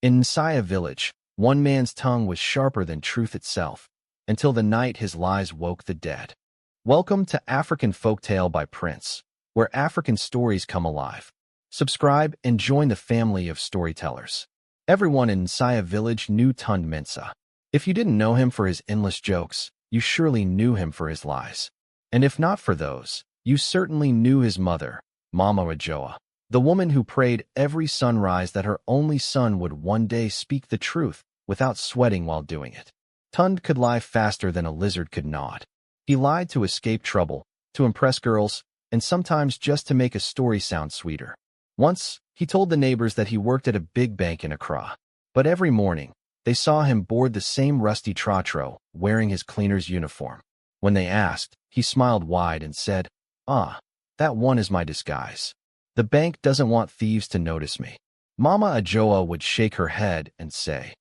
In Nsaya village, one man's tongue was sharper than truth itself, until the night his lies woke the dead. Welcome to African Folktale by Prince, where African stories come alive. Subscribe and join the family of storytellers. Everyone in Nsaya village knew Tund Mensa. If you didn't know him for his endless jokes, you surely knew him for his lies. And if not for those, you certainly knew his mother, Mama Ajoa, the woman who prayed every sunrise that her only son would one day speak the truth without sweating while doing it. Tund could lie faster than a lizard could nod. He lied to escape trouble, to impress girls, and sometimes just to make a story sound sweeter. Once, he told the neighbors that he worked at a big bank in Accra, but every morning, they saw him board the same rusty trotro, wearing his cleaner's uniform. When they asked, he smiled wide and said, "Ah, that one is my disguise. The bank doesn't want thieves to notice me." Mama Ajoa would shake her head and say,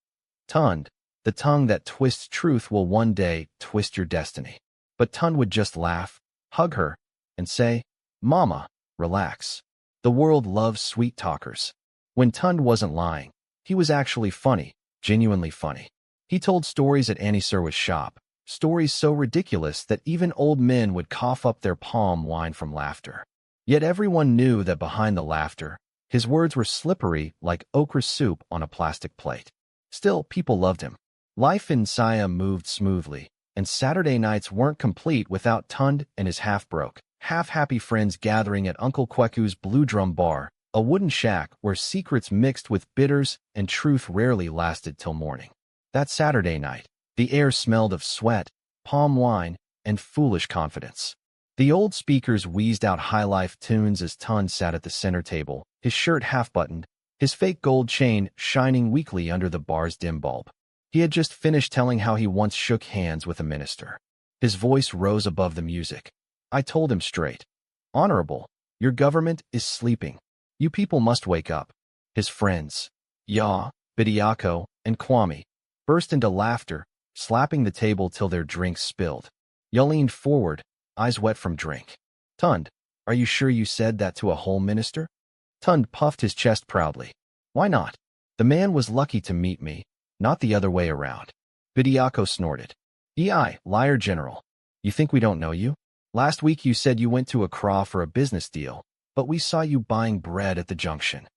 "Tund, the tongue that twists truth will one day twist your destiny." But Tund would just laugh, hug her, and say, "Mama, relax. The world loves sweet talkers." When Tund wasn't lying, he was actually funny, genuinely funny. He told stories at Annie Sirwa's shop, stories so ridiculous that even old men would cough up their palm wine from laughter. Yet everyone knew that behind the laughter, his words were slippery like okra soup on a plastic plate. Still, people loved him. Life in Nsaya moved smoothly, and Saturday nights weren't complete without Tund and his half-broke, half-happy friends gathering at Uncle Kweku's Blue Drum Bar, a wooden shack where secrets mixed with bitters and truth rarely lasted till morning. That Saturday night, the air smelled of sweat, palm wine, and foolish confidence. The old speakers wheezed out high-life tunes as Tund sat at the center table, his shirt half-buttoned, his fake gold chain shining weakly under the bar's dim bulb. He had just finished telling how he once shook hands with a minister. His voice rose above the music. I told him straight, "Honorable, your government is sleeping. You people must wake up." His friends, Ya, Bidiako, and Kwame, burst into laughter, slapping the table till their drinks spilled. Ya leaned forward, eyes wet from drink. "Tund, are you sure you said that to a whole minister?" Tund puffed his chest proudly. "Why not? The man was lucky to meet me, not the other way around." Bidiako snorted. "Ei, liar general. You think we don't know you? Last week you said you went to Accra for a business deal, but we saw you buying bread at the junction."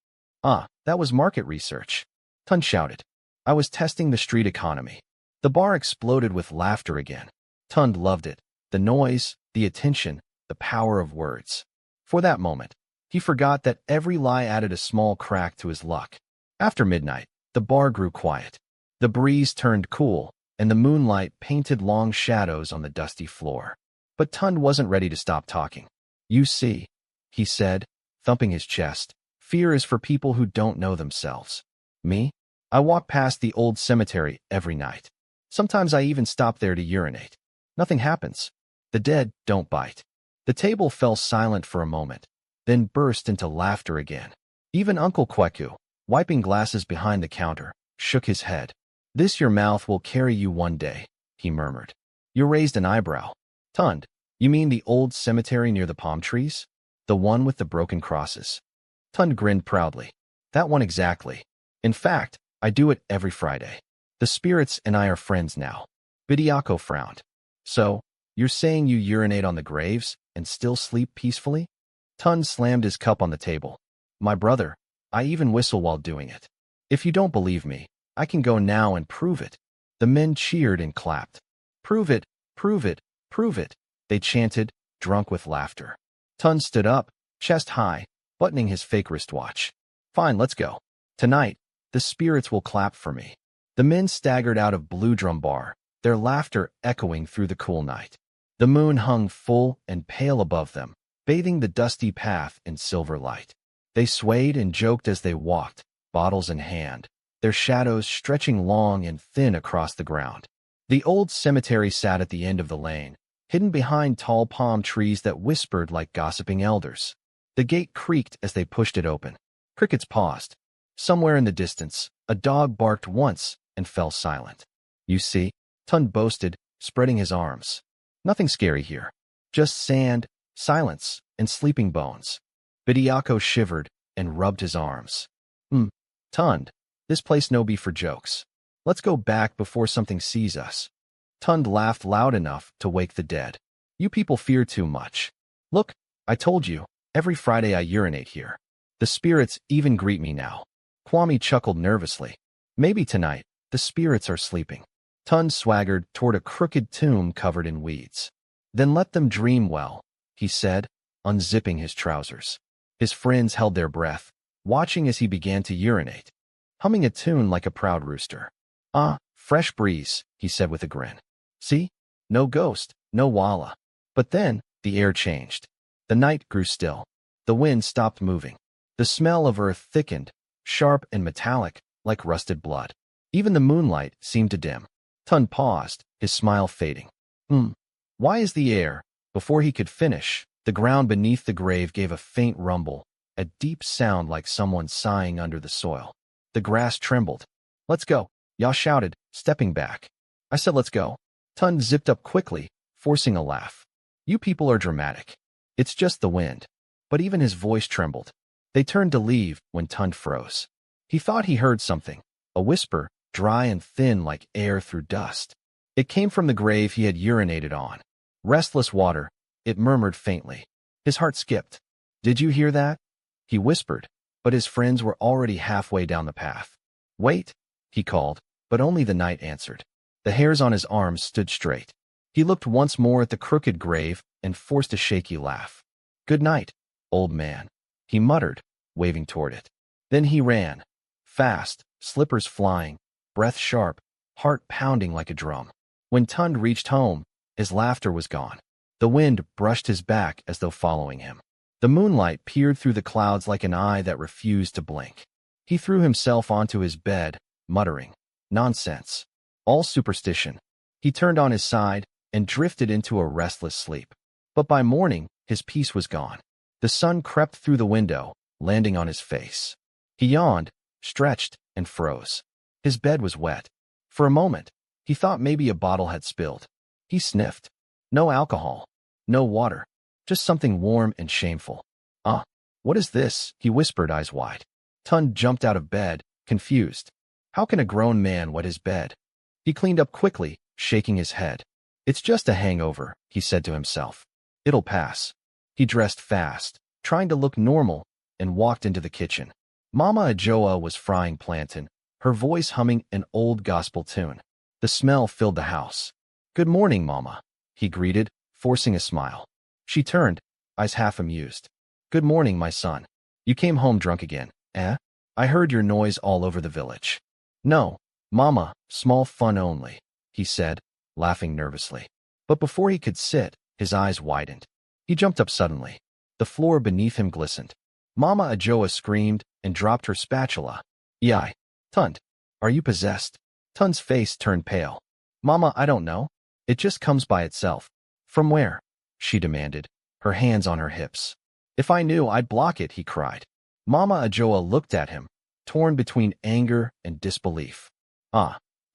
"Ah, that was market research," Tund shouted. "I was testing the street economy." The bar exploded with laughter again. Tund loved it. The noise, the attention, the power of words. For that moment, he forgot that every lie added a small crack to his luck. After midnight, the bar grew quiet. The breeze turned cool, and the moonlight painted long shadows on the dusty floor. But Tund wasn't ready to stop talking. "You see," he said, thumping his chest, "fear is for people who don't know themselves. Me? I walk past the old cemetery every night. Sometimes I even stop there to urinate. Nothing happens. The dead don't bite." The table fell silent for a moment, then burst into laughter again. Even Uncle Kweku, wiping glasses behind the counter, shook his head. "This your mouth will carry you one day," he murmured. You raised an eyebrow. "Tund, you mean the old cemetery near the palm trees? The one with the broken crosses?" Tund grinned proudly. "That one exactly. In fact, I do it every Friday. The spirits and I are friends now." Bidiako frowned. "So, you're saying you urinate on the graves and still sleep peacefully?" Tund slammed his cup on the table. "My brother, I even whistle while doing it. If you don't believe me, I can go now and prove it." The men cheered and clapped. "Prove it, prove it, prove it," they chanted, drunk with laughter. Tund stood up, chest high, buttoning his fake wristwatch. "Fine, let's go. Tonight, the spirits will clap for me." The men staggered out of Blue Drum Bar, their laughter echoing through the cool night. The moon hung full and pale above them, bathing the dusty path in silver light. They swayed and joked as they walked, bottles in hand, their shadows stretching long and thin across the ground. The old cemetery sat at the end of the lane, hidden behind tall palm trees that whispered like gossiping elders. The gate creaked as they pushed it open. Crickets paused. Somewhere in the distance, a dog barked once and fell silent. "You see," Tund boasted, spreading his arms. "Nothing scary here. Just sand, silence, and sleeping bones." Bidiako shivered and rubbed his arms. Tund, This place no be for jokes. Let's go back before something sees us. Tund laughed loud enough to wake the dead. You people fear too much. Look, I told you, every Friday I urinate here. The spirits even greet me now. Kwame chuckled nervously. Maybe tonight, the spirits are sleeping. Tund swaggered toward a crooked tomb covered in weeds. Then let them dream well, he said, unzipping his trousers. His friends held their breath, watching as he began to urinate, humming a tune like a proud rooster. Ah, fresh breeze, he said with a grin. See? No ghost, no walla. But then, the air changed. The night grew still. The wind stopped moving. The smell of earth thickened, sharp and metallic, like rusted blood. Even the moonlight seemed to dim. Tund paused, his smile fading. Why is the air? Before he could finish, the ground beneath the grave gave a faint rumble, a deep sound like someone sighing under the soil. The grass trembled. Let's go, Yah shouted, stepping back. I said let's go. Tund zipped up quickly, forcing a laugh. You people are dramatic. It's just the wind. But even his voice trembled. They turned to leave when Tund froze. He thought he heard something, a whisper, dry and thin like air through dust. It came from the grave he had urinated on. Restless water, it murmured faintly. His heart skipped. Did you hear that? He whispered, but his friends were already halfway down the path. Wait, he called, but only the night answered. The hairs on his arms stood straight. He looked once more at the crooked grave and forced a shaky laugh. Good night, old man, he muttered, waving toward it. Then he ran. Fast, slippers flying, breath sharp, heart pounding like a drum. When Tund reached home, his laughter was gone. The wind brushed his back as though following him. The moonlight peered through the clouds like an eye that refused to blink. He threw himself onto his bed, muttering, nonsense. All superstition. He turned on his side and drifted into a restless sleep. But by morning, his peace was gone. The sun crept through the window, landing on his face. He yawned, stretched, and froze. His bed was wet. For a moment, he thought maybe a bottle had spilled. He sniffed. No alcohol. No water. Just something warm and shameful. What is this? He whispered, eyes wide. Tund jumped out of bed, confused. How can a grown man wet his bed? He cleaned up quickly, shaking his head. It's just a hangover, he said to himself. It'll pass. He dressed fast, trying to look normal, and walked into the kitchen. Mama Ajoa was frying plantain, her voice humming an old gospel tune. The smell filled the house. Good morning, Mama, he greeted, forcing a smile. She turned, eyes half amused. Good morning, my son. You came home drunk again, eh? I heard your noise all over the village. No, Mama, small fun only, he said, laughing nervously. But before he could sit, his eyes widened. He jumped up suddenly. The floor beneath him glistened. Mama Ajoa screamed and dropped her spatula. Yai, Tund, are you possessed? Tund's face turned pale. Mama, I don't know. It just comes by itself. From where? She demanded, her hands on her hips. If I knew, I'd block it, he cried. Mama Ajoa looked at him, torn between anger and disbelief.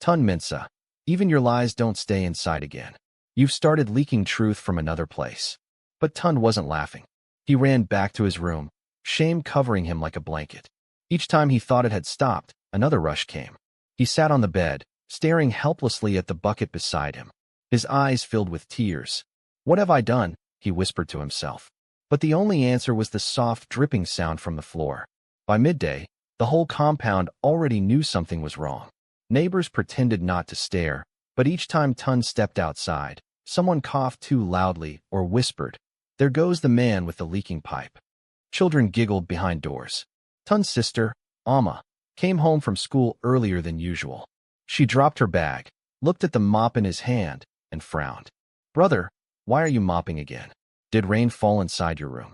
Tund Mensa, even your lies don't stay inside again. You've started leaking truth from another place. But Tund wasn't laughing. He ran back to his room, shame covering him like a blanket. Each time he thought it had stopped, another rush came. He sat on the bed, staring helplessly at the bucket beside him. His eyes filled with tears. What have I done? He whispered to himself. But the only answer was the soft dripping sound from the floor. By midday, the whole compound already knew something was wrong. Neighbors pretended not to stare, but each time Tund stepped outside, someone coughed too loudly or whispered, There goes the man with the leaking pipe. Children giggled behind doors. Tund's sister, Amma, came home from school earlier than usual. She dropped her bag, looked at the mop in his hand, and frowned. Brother, why are you mopping again? Did rain fall inside your room?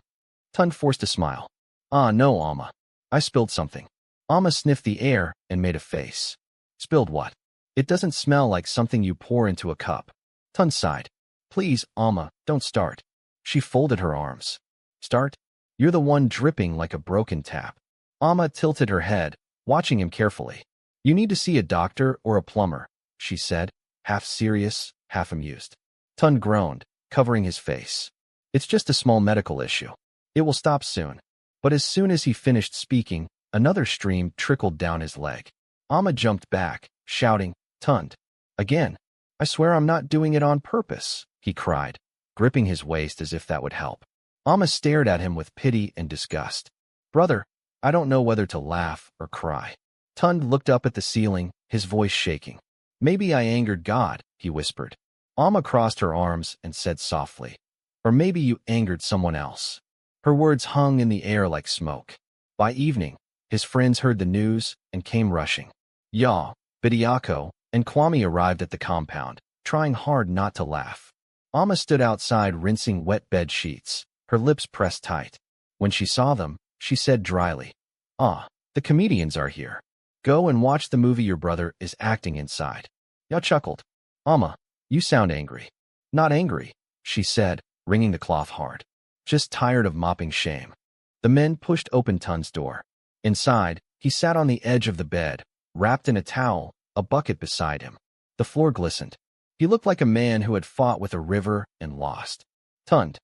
Tund forced a smile. No, Amma. I spilled something. Amma sniffed the air and made a face. Spilled what? It doesn't smell like something you pour into a cup. Tund sighed. Please, Amma, don't start. She folded her arms. Start? You're the one dripping like a broken tap. Amma tilted her head, watching him carefully. You need to see a doctor or a plumber, she said, half serious, half amused. Tund groaned, covering his face. It's just a small medical issue. It will stop soon. But as soon as he finished speaking, another stream trickled down his leg. Amma jumped back, shouting, "Tund! Again! I swear I'm not doing it on purpose," he cried, gripping his waist as if that would help. Amma stared at him with pity and disgust. "Brother, I don't know whether to laugh or cry." Tund looked up at the ceiling, his voice shaking. "Maybe I angered God," he whispered. Amma crossed her arms and said softly, "Or maybe you angered someone else." Her words hung in the air like smoke. By evening, his friends heard the news and came rushing. Ya, Bidiako, and Kwame arrived at the compound, trying hard not to laugh. Amma stood outside rinsing wet bed sheets, her lips pressed tight. When she saw them, she said dryly, "Ah, the comedians are here. Go and watch the movie your brother is acting inside." Ya chuckled. "Amma, you sound angry." "Not angry," she said, wringing the cloth hard. "Just tired of mopping shame." The men pushed open Tund's door. Inside, he sat on the edge of the bed, wrapped in a towel, a bucket beside him. The floor glistened. He looked like a man who had fought with a river and lost. "Tund,"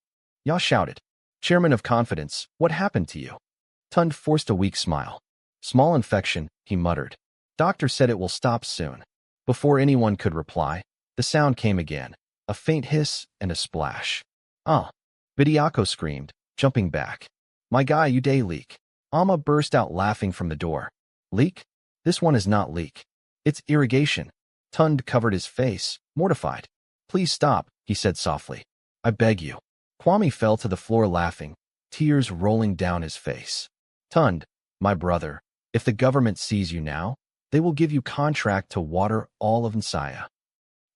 Ya shouted. "Chairman of Confidence, what happened to you?" Tund forced a weak smile. "Small infection," he muttered. "Doctor said it will stop soon." Before anyone could reply, the sound came again, a faint hiss and a splash. "Ah!" Bidiako screamed, jumping back. "My guy, you day leak." Amma burst out laughing from the door. "Leak? This one is not leak. It's irrigation." Tund covered his face, mortified. "Please stop," he said softly. "I beg you." Kwame fell to the floor laughing, tears rolling down his face. "Tund, my brother, if the government sees you now, they will give you contract to water all of Nsaya."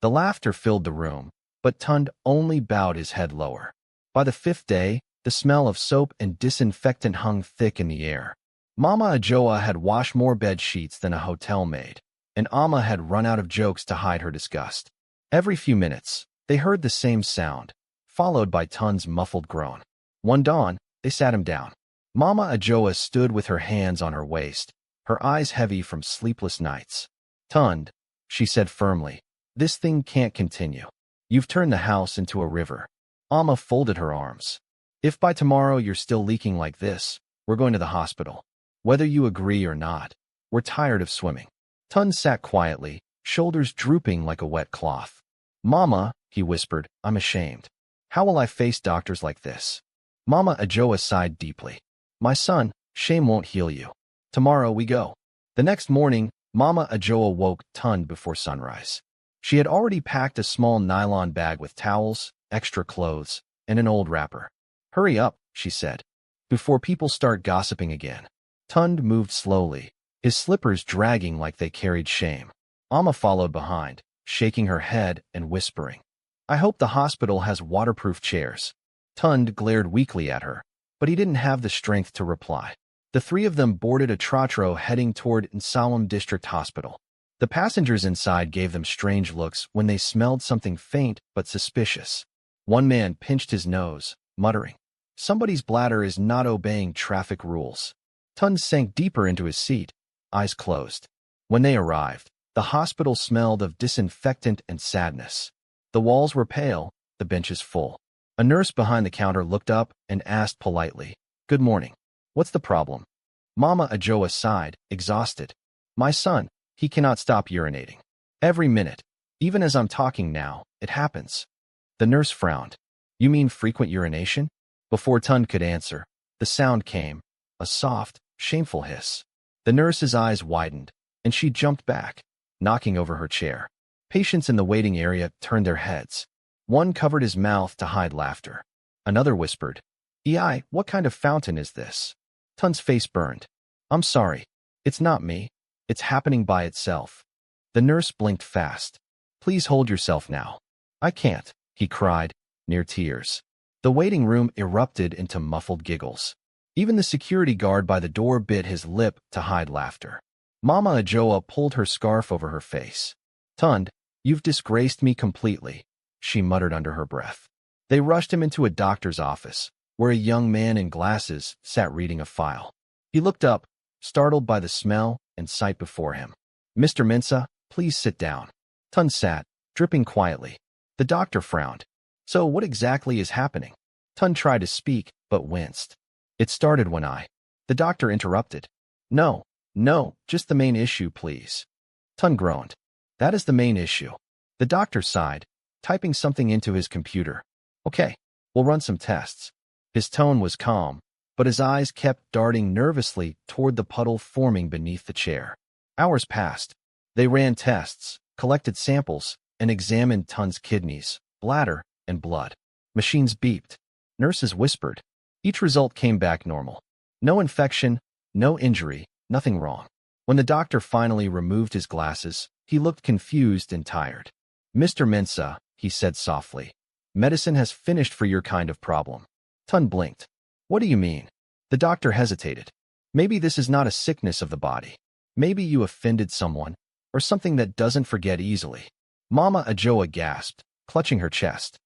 The laughter filled the room, but Tund only bowed his head lower. By the fifth day, the smell of soap and disinfectant hung thick in the air. Mama Ajoa had washed more bed sheets than a hotel maid, and Amma had run out of jokes to hide her disgust. Every few minutes, they heard the same sound, followed by Tund's muffled groan. One dawn, they sat him down. Mama Ajoa stood with her hands on her waist, her eyes heavy from sleepless nights. "Tund," she said firmly, "this thing can't continue. You've turned the house into a river." Amma folded her arms. "If by tomorrow you're still leaking like this, we're going to the hospital. Whether you agree or not, we're tired of swimming." Tund sat quietly, shoulders drooping like a wet cloth. "Mama," he whispered, "I'm ashamed. How will I face doctors like this?" Mama Ajoa sighed deeply. "My son, shame won't heal you. Tomorrow we go." The next morning, Mama Ajoa woke Tund before sunrise. She had already packed a small nylon bag with towels, extra clothes, and an old wrapper. "Hurry up," she said, "before people start gossiping again." Tund moved slowly, his slippers dragging like they carried shame. Amma followed behind, shaking her head and whispering, "I hope the hospital has waterproof chairs." Tund glared weakly at her, but he didn't have the strength to reply. The three of them boarded a trotro heading toward Nsalem District Hospital. The passengers inside gave them strange looks when they smelled something faint but suspicious. One man pinched his nose, muttering, "Somebody's bladder is not obeying traffic rules." Tund sank deeper into his seat, eyes closed. When they arrived, the hospital smelled of disinfectant and sadness. The walls were pale, the benches full. A nurse behind the counter looked up and asked politely, "Good morning. What's the problem?" Mama Ajoa sighed, exhausted. "My son, he cannot stop urinating. Every minute, even as I'm talking now, it happens." The nurse frowned. "You mean frequent urination?" Before Tund could answer, the sound came, a soft, shameful hiss. The nurse's eyes widened, and she jumped back, knocking over her chair. Patients in the waiting area turned their heads. One covered his mouth to hide laughter. Another whispered, "Ei, what kind of fountain is this?" Tund's face burned. "I'm sorry. It's not me. It's happening by itself." The nurse blinked fast. "Please hold yourself now." "I can't," he cried, near tears. The waiting room erupted into muffled giggles. Even the security guard by the door bit his lip to hide laughter. Mama Ajoa pulled her scarf over her face. "Tund, you've disgraced me completely," she muttered under her breath. They rushed him into a doctor's office, where a young man in glasses sat reading a file. He looked up, startled by the smell and sight before him. "Mr. Mensah, please sit down." Tund sat, dripping quietly. The doctor frowned. "So what exactly is happening?" Tund tried to speak, but winced. "It started when I—" The doctor interrupted. "No, No, just the main issue, please. Tun groaned. That is the main issue. The doctor sighed, typing something into his computer. Okay, we'll run some tests. His tone was calm, but his eyes kept darting nervously toward the puddle forming beneath the chair. Hours passed. They ran tests, collected samples, and examined Tun's kidneys, bladder, and blood. Machines beeped. Nurses whispered. Each result came back normal. No infection, no injury, nothing wrong. When the doctor finally removed his glasses, he looked confused and tired. Mr. Mensah, he said softly, medicine has finished for your kind of problem. Tun blinked. What do you mean? The doctor hesitated. Maybe this is not a sickness of the body. Maybe you offended someone, or something that doesn't forget easily. Mama Ajoa gasped, clutching her chest.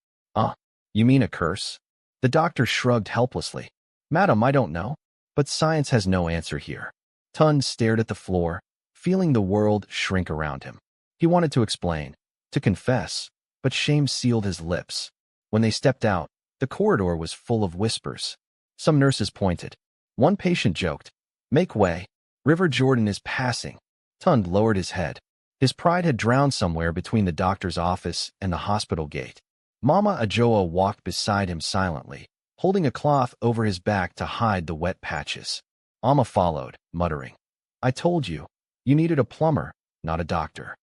You mean a curse? The doctor shrugged helplessly. Madam, I don't know. But science has no answer here. Tun stared at the floor, feeling the world shrink around him. He wanted to explain, to confess, but shame sealed his lips. When they stepped out, the corridor was full of whispers. Some nurses pointed. One patient joked, "Make way. River Jordan is passing." Tun lowered his head. His pride had drowned somewhere between the doctor's office and the hospital gate. Mama Ajoa walked beside him silently, holding a cloth over his back to hide the wet patches. Amma followed, muttering, I told you, you needed a plumber, not a doctor.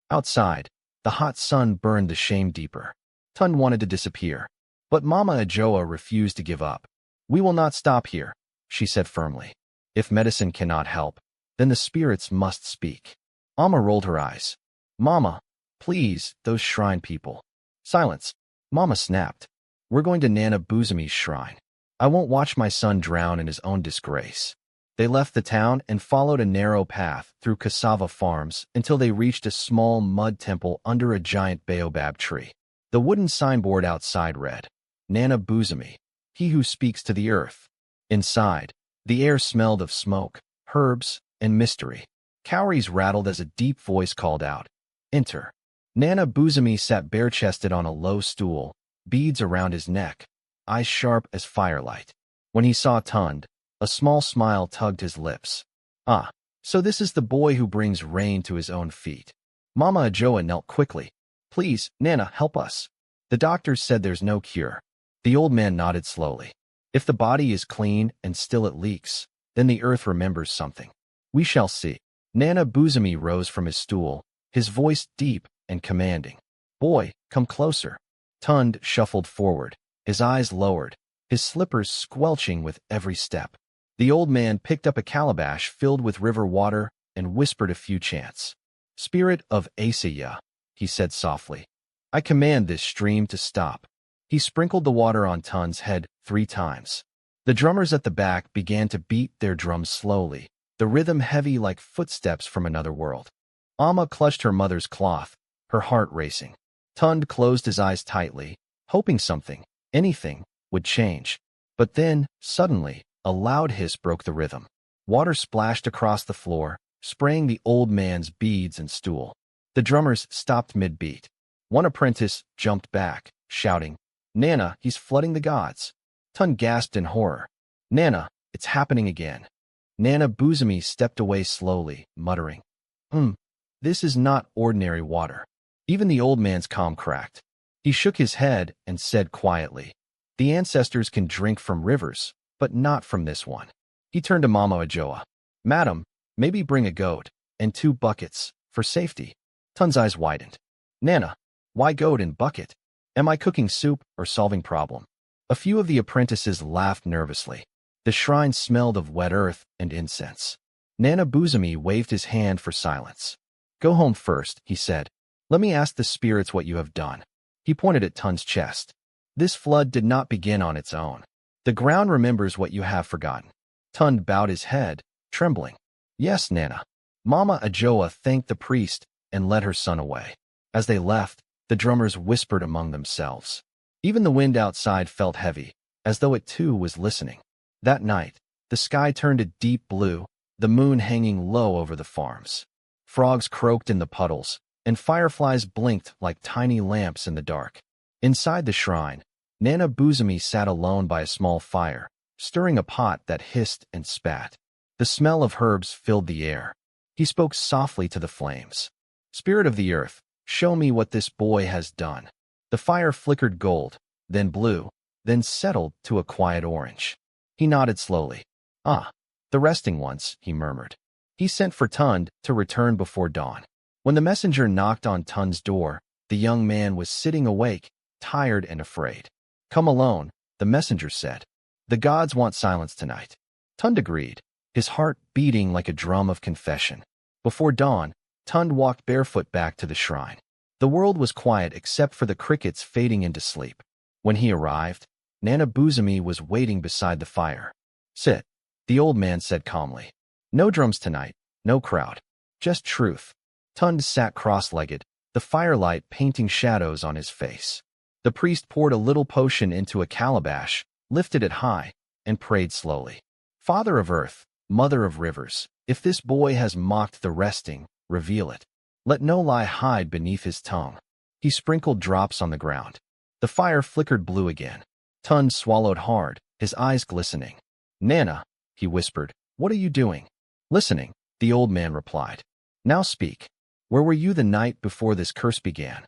Outside, the hot sun burned the shame deeper. Tun wanted to disappear, but Mama Ajoa refused to give up. We will not stop here, she said firmly. If medicine cannot help, then the spirits must speak. Amma rolled her eyes. Mama, please, those shrine people. Silence. Mama snapped. We're going to Nana Buzami's shrine. I won't watch my son drown in his own disgrace. They left the town and followed a narrow path through cassava farms until they reached a small mud temple under a giant baobab tree. The wooden signboard outside read, Nana Buzami, he who speaks to the earth. Inside, the air smelled of smoke, herbs, and mystery. Cowries rattled as a deep voice called out, Enter. Nana Buzami sat bare-chested on a low stool, beads around his neck, eyes sharp as firelight. When he saw Tund, a small smile tugged his lips. Ah, so this is the boy who brings rain to his own feet. Mama Ajoa knelt quickly. Please, Nana, help us. The doctors said there's no cure. The old man nodded slowly. If the body is clean and still it leaks, then the earth remembers something. We shall see. Nana Buzami rose from his stool, his voice deep and commanding. Boy, come closer. Tund shuffled forward, his eyes lowered, his slippers squelching with every step. The old man picked up a calabash filled with river water and whispered a few chants. Spirit of Asaya, he said softly, I command this stream to stop. He sprinkled the water on Tund's head 3 times. The drummers at the back began to beat their drums slowly, the rhythm heavy like footsteps from another world. Amma clutched her mother's cloth, her heart racing. Tund closed his eyes tightly, hoping something, anything, would change. But then, suddenly, a loud hiss broke the rhythm. Water splashed across the floor, spraying the old man's beads and stool. The drummers stopped mid-beat. One apprentice jumped back, shouting, Nana, he's flooding the gods. Tund gasped in horror. Nana, it's happening again. Nana Buzami stepped away slowly, muttering, This is not ordinary water. Even the old man's calm cracked. He shook his head and said quietly, The ancestors can drink from rivers, but not from this one. He turned to Mama Ajoa. Madam, maybe bring a goat, and 2 buckets, for safety. Tund's eyes widened. Nana, why goat and bucket? Am I cooking soup or solving problem? A few of the apprentices laughed nervously. The shrine smelled of wet earth and incense. Nana Buzami waved his hand for silence. Go home first, he said. Let me ask the spirits what you have done. He pointed at Tund's chest. This flood did not begin on its own. The ground remembers what you have forgotten. Tund bowed his head, trembling. Yes, Nana. Mama Ajoa thanked the priest and led her son away. As they left, the drummers whispered among themselves. Even the wind outside felt heavy, as though it too was listening. That night, the sky turned a deep blue, the moon hanging low over the farms. Frogs croaked in the puddles, and fireflies blinked like tiny lamps in the dark. Inside the shrine, Nana Buzami sat alone by a small fire, stirring a pot that hissed and spat. The smell of herbs filled the air. He spoke softly to the flames. Spirit of the earth, show me what this boy has done. The fire flickered gold, then blue, then settled to a quiet orange. He nodded slowly. Ah, the resting ones, he murmured. He sent for Tund to return before dawn. When the messenger knocked on Tund's door, the young man was sitting awake, tired and afraid. Come alone, the messenger said. The gods want silence tonight. Tund agreed, his heart beating like a drum of confession. Before dawn, Tund walked barefoot back to the shrine. The world was quiet except for the crickets fading into sleep. When he arrived, Nana Buzumi was waiting beside the fire. Sit, the old man said calmly. No drums tonight, no crowd. Just truth. Tund sat cross-legged, the firelight painting shadows on his face. The priest poured a little potion into a calabash, lifted it high, and prayed slowly. Father of earth, mother of rivers, if this boy has mocked the resting, reveal it. Let no lie hide beneath his tongue. He sprinkled drops on the ground. The fire flickered blue again. Tund swallowed hard, his eyes glistening. Nana, he whispered, what are you doing? Listening, the old man replied. Now speak. Where were you the night before this curse began?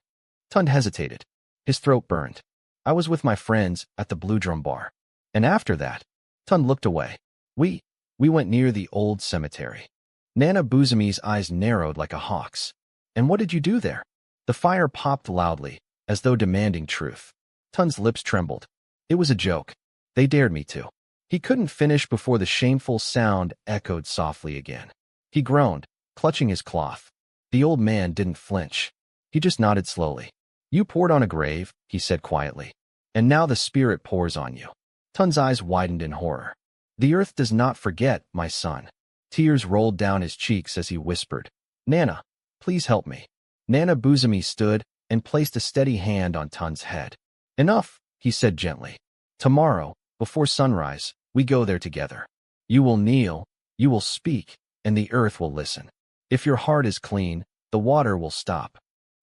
Tund hesitated. His throat burned. I was with my friends at the Blue Drum Bar. And after that, Tund looked away. We went near the old cemetery. Nana Buzumi's eyes narrowed like a hawk's. And what did you do there? The fire popped loudly, as though demanding truth. Tund's lips trembled. It was a joke. They dared me to. He couldn't finish before the shameful sound echoed softly again. He groaned, clutching his cloth. The old man didn't flinch. He just nodded slowly. You poured on a grave, he said quietly. And now the spirit pours on you. Tund's eyes widened in horror. The earth does not forget, my son. Tears rolled down his cheeks as he whispered, Nana, please help me. Nana Buzumi stood and placed a steady hand on Tund's head. Enough, he said gently. Tomorrow, before sunrise, we go there together. You will kneel, you will speak, and the earth will listen. If your heart is clean, the water will stop.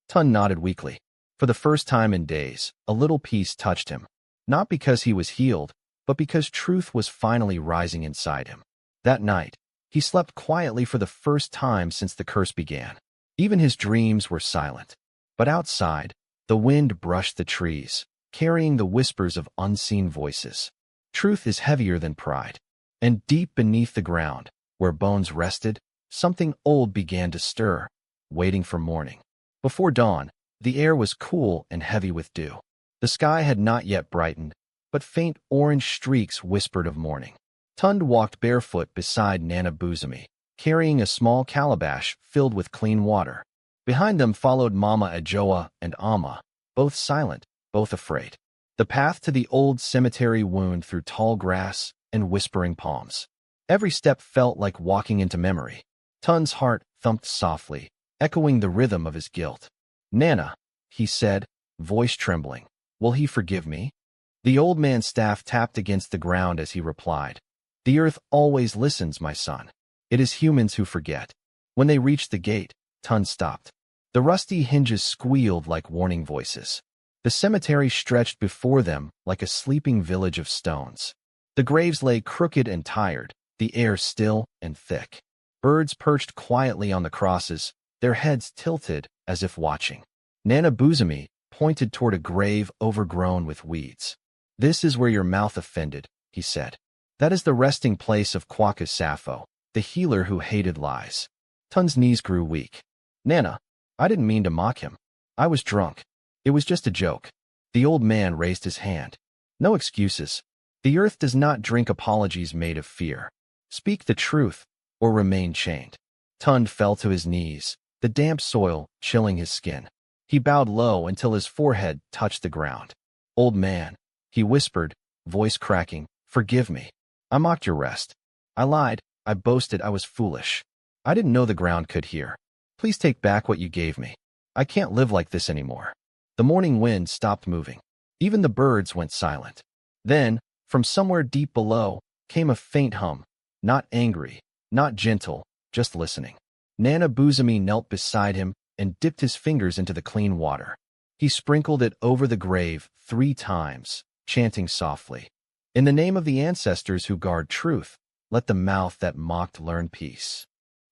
Tund nodded weakly. For the first time in days, a little peace touched him. Not because he was healed, but because truth was finally rising inside him. That night, he slept quietly for the first time since the curse began. Even his dreams were silent. But outside, the wind brushed the trees, carrying the whispers of unseen voices. Truth is heavier than pride. And deep beneath the ground, where bones rested, something old began to stir, waiting for morning. Before dawn, the air was cool and heavy with dew. The sky had not yet brightened, but faint orange streaks whispered of morning. Tund walked barefoot beside Nana Buzumi, carrying a small calabash filled with clean water. Behind them followed Mama Ajoa and Amma, both silent, both afraid. The path to the old cemetery wound through tall grass and whispering palms. Every step felt like walking into memory. Tund's heart thumped softly, echoing the rhythm of his guilt. Nana, he said, voice trembling, will he forgive me? The old man's staff tapped against the ground as he replied, The earth always listens, my son. It is humans who forget. When they reached the gate, Tund stopped. The rusty hinges squealed like warning voices. The cemetery stretched before them like a sleeping village of stones. The graves lay crooked and tired, the air still and thick. Birds perched quietly on the crosses, their heads tilted as if watching. Nana Buzumi pointed toward a grave overgrown with weeds. This is where your mouth offended, he said. That is the resting place of Kwaku Sappho, the healer who hated lies. Tund's knees grew weak. Nana, I didn't mean to mock him. I was drunk. It was just a joke. The old man raised his hand. No excuses. The earth does not drink apologies made of fear. Speak the truth, or remain chained. Tund fell to his knees, the damp soil chilling his skin. He bowed low until his forehead touched the ground. Old man, he whispered, voice cracking, forgive me. I mocked your rest. I lied, I boasted I was foolish. I didn't know the ground could hear. Please take back what you gave me. I can't live like this anymore. The morning wind stopped moving. Even the birds went silent. Then, from somewhere deep below, came a faint hum. Not angry, not gentle, just listening. Nana Buzumi knelt beside him and dipped his fingers into the clean water. He sprinkled it over the grave 3 times, chanting softly. In the name of the ancestors who guard truth, let the mouth that mocked learn peace.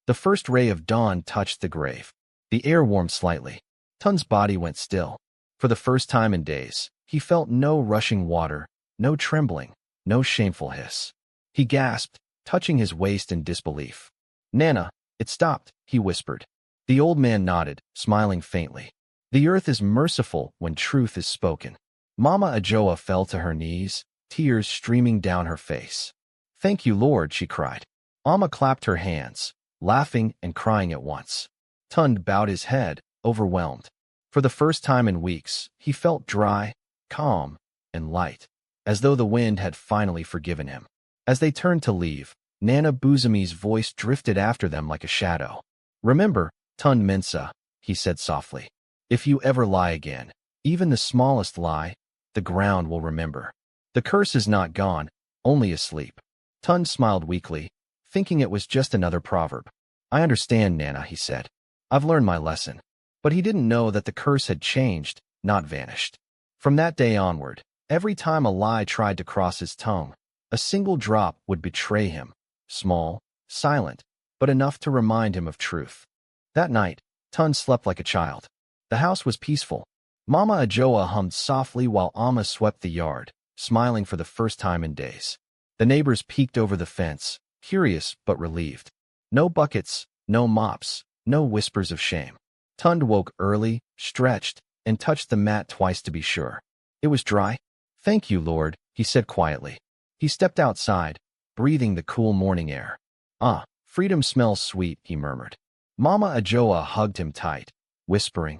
The first ray of dawn touched the grave. The air warmed slightly. Tun's body went still. For the first time in days, he felt no rushing water, no trembling, no shameful hiss. He gasped, touching his waist in disbelief. "Nana, it stopped," he whispered. The old man nodded, smiling faintly. The earth is merciful when truth is spoken. Mama Ajoa fell to her knees, tears streaming down her face. "Thank you, Lord," she cried. Amma clapped her hands, laughing and crying at once. Tund bowed his head, overwhelmed. For the first time in weeks, he felt dry, calm, and light, as though the wind had finally forgiven him. As they turned to leave, Nana Buzami's voice drifted after them like a shadow. "Remember, Tund Mensa," he said softly. "If you ever lie again, even the smallest lie, the ground will remember. The curse is not gone, only asleep." Tund smiled weakly, thinking it was just another proverb. "I understand, Nana," he said. "I've learned my lesson." But he didn't know that the curse had changed, not vanished. From that day onward, every time a lie tried to cross his tongue, a single drop would betray him, small, silent, but enough to remind him of truth. That night, Tund slept like a child. The house was peaceful. Mama Ajoa hummed softly while Amma swept the yard, smiling for the first time in days. The neighbors peeked over the fence, curious but relieved. No buckets, no mops, no whispers of shame. Tund woke early, stretched, and touched the mat twice to be sure. It was dry. "Thank you, Lord," he said quietly. He stepped outside, breathing the cool morning air. "Ah, freedom smells sweet," he murmured. Mama Ajoa hugged him tight, whispering,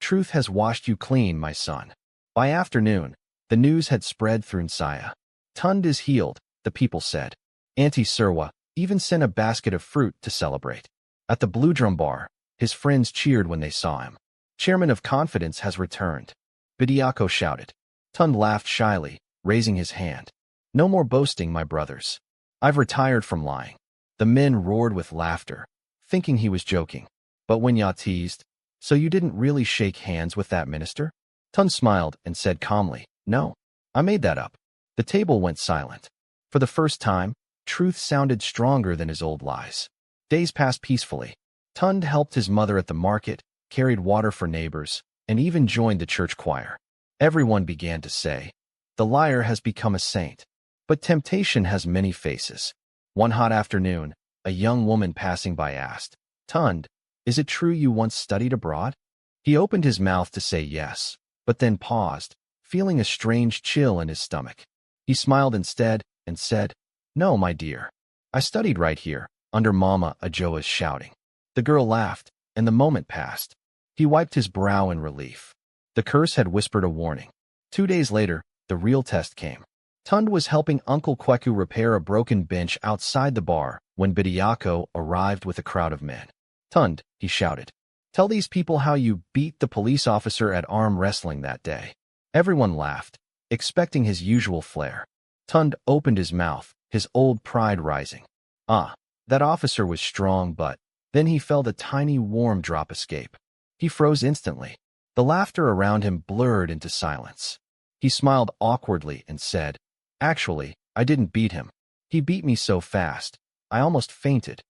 "Truth has washed you clean, my son." By afternoon, the news had spread through Nsaya. "Tund is healed," the people said. Auntie Serwa even sent a basket of fruit to celebrate. At the Blue Drum Bar, his friends cheered when they saw him. "Chairman of Confidence has returned," Bidiako shouted. Tund laughed shyly, raising his hand. "No more boasting, my brothers. I've retired from lying." The men roared with laughter, thinking he was joking. But when Ya teased, "So you didn't really shake hands with that minister?" Tund smiled and said calmly, "No, I made that up." The table went silent. For the first time, truth sounded stronger than his old lies. Days passed peacefully. Tund helped his mother at the market, carried water for neighbors, and even joined the church choir. Everyone began to say, "The liar has become a saint." But temptation has many faces. One hot afternoon, a young woman passing by asked, "Tund, is it true you once studied abroad?" He opened his mouth to say yes, but then paused, feeling a strange chill in his stomach. He smiled instead and said, "No, my dear. I studied right here, under Mama Ajoa's shouting." The girl laughed, and the moment passed. He wiped his brow in relief. The curse had whispered a warning. 2 days later, the real test came. Tund was helping Uncle Kweku repair a broken bench outside the bar when Bidiako arrived with a crowd of men. "Tund," he shouted, "tell these people how you beat the police officer at arm wrestling that day." Everyone laughed, expecting his usual flair. Tund opened his mouth, his old pride rising. Ah, that officer was strong, but then he felt a tiny warm drop escape. He froze instantly. The laughter around him blurred into silence. He smiled awkwardly and said, "Actually, I didn't beat him. He beat me so fast, I almost fainted."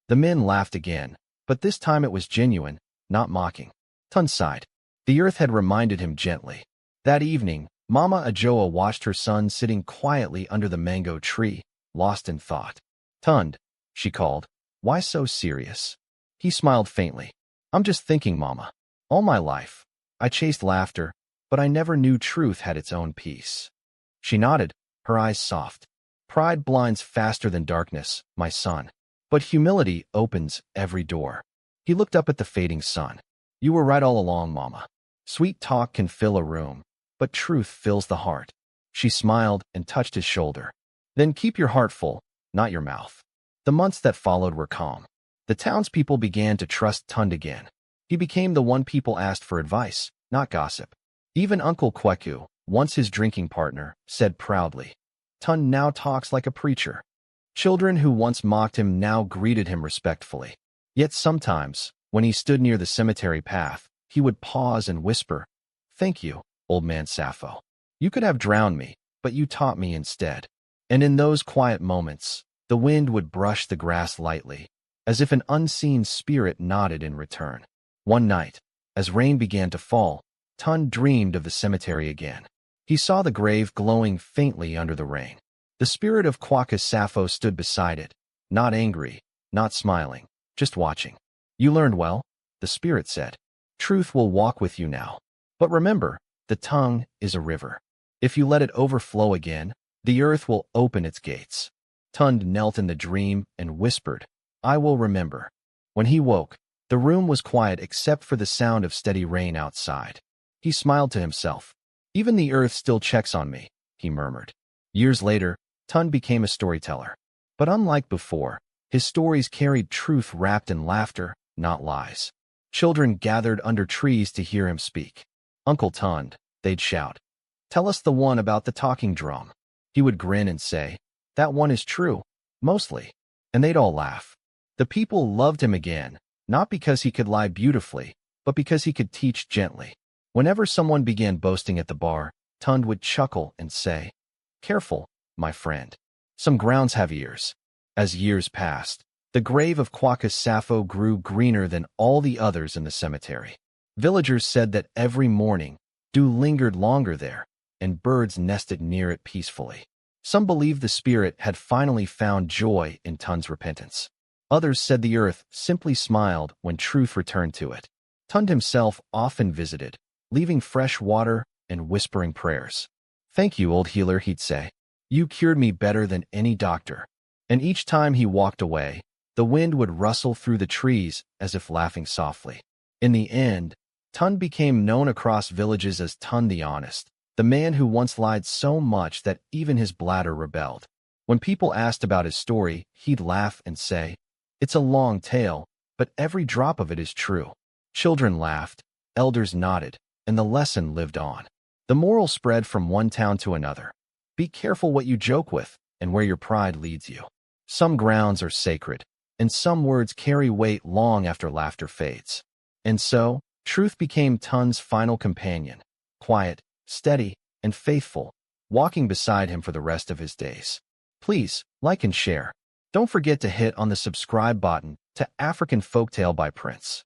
The men laughed again, but this time it was genuine, not mocking. Tund sighed. The earth had reminded him gently. That evening, Mama Ajoa watched her son sitting quietly under the mango tree, lost in thought. "Tund," she called, "why so serious?" He smiled faintly. "I'm just thinking, Mama. All my life, I chased laughter, but I never knew truth had its own peace." She nodded, her eyes soft. "Pride blinds faster than darkness, my son. But humility opens every door." He looked up at the fading sun. "You were right all along, Mama. Sweet talk can fill a room, but truth fills the heart." She smiled and touched his shoulder. "Then keep your heart full, not your mouth." The months that followed were calm. The townspeople began to trust Tund again. He became the one people asked for advice, not gossip. Even Uncle Kweku, once his drinking partner, said proudly, "Tund now talks like a preacher." Children who once mocked him now greeted him respectfully. Yet sometimes, when he stood near the cemetery path, he would pause and whisper, "Thank you, old man Sappho. You could have drowned me, but you taught me instead." And in those quiet moments, The wind would brush the grass lightly, as if an unseen spirit nodded in return. One night, as rain began to fall, Tun dreamed of the cemetery again. He saw the grave glowing faintly under the rain. The spirit of Quacchus Sappho stood beside it, not angry, not smiling, just watching. "You learned well," the spirit said. "Truth will walk with you now. But remember, the tongue is a river. If you let it overflow again, the earth will open its gates." Tund knelt in the dream and whispered, "I will remember." When he woke, the room was quiet except for the sound of steady rain outside. He smiled to himself. "Even the earth still checks on me," he murmured. Years later, Tund became a storyteller. But unlike before, his stories carried truth wrapped in laughter, not lies. Children gathered under trees to hear him speak. "Uncle Tund," they'd shout, "tell us the one about the talking drum." He would grin and say, "That one is true, mostly." And they'd all laugh. The people loved him again, not because he could lie beautifully, but because he could teach gently. Whenever someone began boasting at the bar, Tund would chuckle and say, "Careful, my friend. Some grounds have ears." As years passed, the grave of Quacchus Sappho grew greener than all the others in the cemetery. Villagers said that every morning, dew lingered longer there, and birds nested near it peacefully. Some believed the spirit had finally found joy in Tund's repentance. Others said the earth simply smiled when truth returned to it. Tund himself often visited, leaving fresh water and whispering prayers. "Thank you, old healer," he'd say. "You cured me better than any doctor." And each time he walked away, the wind would rustle through the trees as if laughing softly. In the end, Tund became known across villages as Tund the Honest, the man who once lied so much that even his bladder rebelled. When people asked about his story, he'd laugh and say, "It's a long tale, but every drop of it is true." Children laughed, elders nodded, and the lesson lived on. The moral spread from one town to another. Be careful what you joke with and where your pride leads you. Some grounds are sacred, and some words carry weight long after laughter fades. And so, truth became Tund's final companion, quiet, steady, and faithful, walking beside him for the rest of his days. Please, like and share. Don't forget to hit on the subscribe button to African Folktale by Prince.